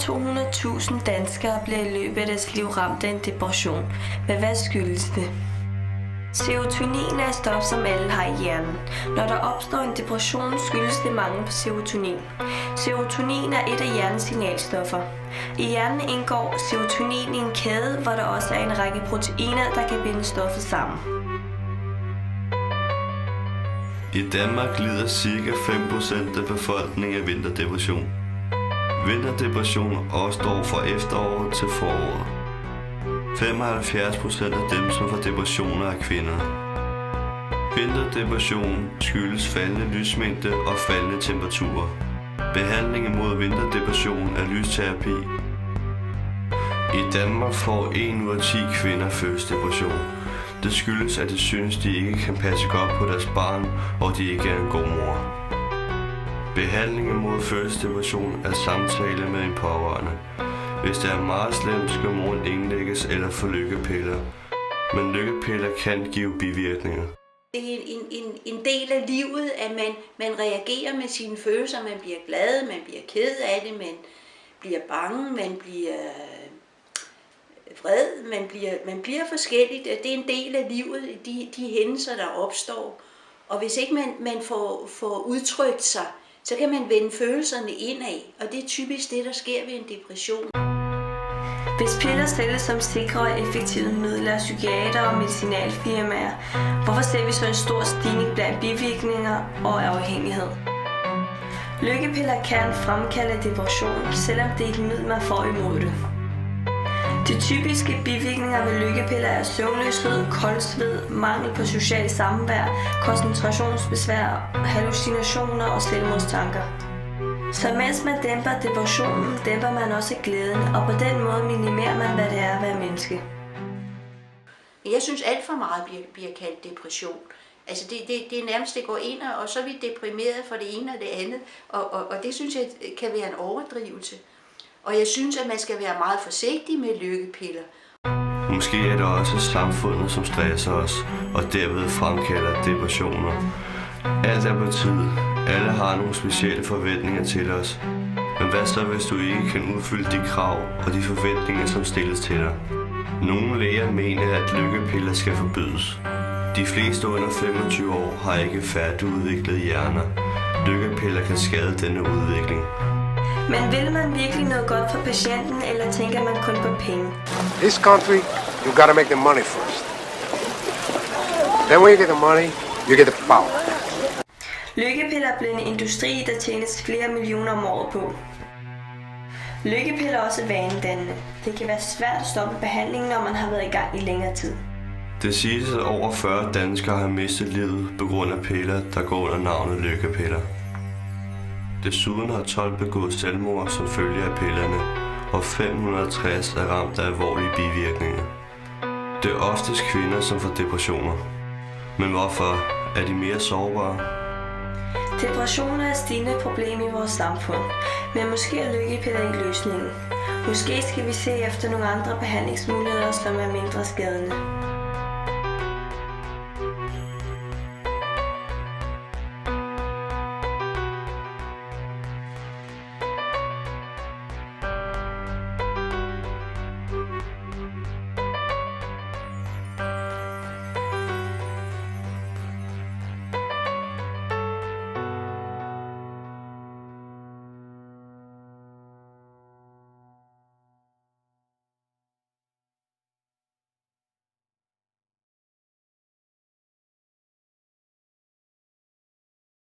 200.000 danskere bliver i løbet af deres liv ramt af en depression. Men hvad skyldes det? Serotonin er et stof, som alle har i hjernen. Når der opstår en depression, skyldes det mangel på serotonin. Serotonin er et af hjernens signalstoffer. I hjernen indgår serotonin i en kæde, hvor der også er en række proteiner, der kan binde stoffet sammen. I Danmark lider ca. 5% af befolkningen af vinterdepression. Vinterdepression opstår fra efteråret til foråret. 75% af dem, som får depressioner, er kvinder. Vinterdepression skyldes faldende lysmængde og faldende temperaturer. Behandlingen mod vinterdepression er lysterapi. I Danmark får 1 ud af 10 kvinder fødselsdepression. Det skyldes, at de synes, de ikke kan passe godt på deres barn, og de ikke er en god mor. Behandlingen mod fødselsdepression er samtale med en pårørende. Hvis det er meget slemt, skal moren indlægges eller få lykkepiller. Men lykkepiller kan give bivirkninger. Det er en del af livet, at man reagerer med sine følelser. Man bliver glad, man bliver ked af det, man bliver bange, man bliver vred, man bliver forskelligt. Det er en del af livet, de hændelser, der opstår. Og hvis ikke man får udtrykt sig, så kan man vende følelserne indad. Og det er typisk det, der sker ved en depression. Hvis piller sælges som sikre og effektive midler af psykiater og medicinalfirmaer, hvorfor ser vi så en stor stigning blandt bivirkninger og afhængighed? Lykkepiller kan fremkalde depression, selvom det er et middel, man får imod det. De typiske bivirkninger ved lykkepiller er søvnløshed, koldsved, mangel på socialt samvær, koncentrationsbesvær, hallucinationer og selvmordstanker. Så mens man dæmper depressionen, dæmper man også glæden, og på den måde minimerer man, hvad det er at være menneske. Jeg synes alt for meget bliver kaldt depression. Altså det er nærmest, det går ind, og så er vi deprimeret for det ene og det andet, og det synes jeg kan være en overdrivelse. Og jeg synes, at man skal være meget forsigtig med lykkepiller. Måske er det også samfundet, som stresser os, og derved fremkalder depressioner. Alt er på tid. Alle har nogle specielle forventninger til os. Men hvad så, hvis du ikke kan udfylde de krav og de forventninger, som stilles til dig? Nogle læger mener, at lykkepiller skal forbydes. De fleste under 25 år har ikke færdigudviklede hjerner. Lykkepiller kan skade denne udvikling. Men vil man virkelig noget godt for patienten, eller tænker man kun på penge? This country, you gotta make the money first. Then when you get the money, you get the power. Lykkepiller er blevet en industri, der tjenes flere millioner om året på. Lykkepiller er også vanedannende. Det kan være svært at stoppe behandlingen, når man har været i gang i længere tid. Det siges, at over 40 danskere har mistet livet på grund af piller, der går under navnet lykkepiller. Desuden har 12 begået selvmord som følge af pillerne, og 560 er ramt af alvorlige bivirkninger. Det er oftest kvinder, som får depressioner. Men hvorfor er de mere sårbare? Depressioner er et stigende problem i vores samfund, men måske er lykkepiller ikke løsningen. Måske skal vi se efter nogle andre behandlingsmuligheder, som er mindre skadende.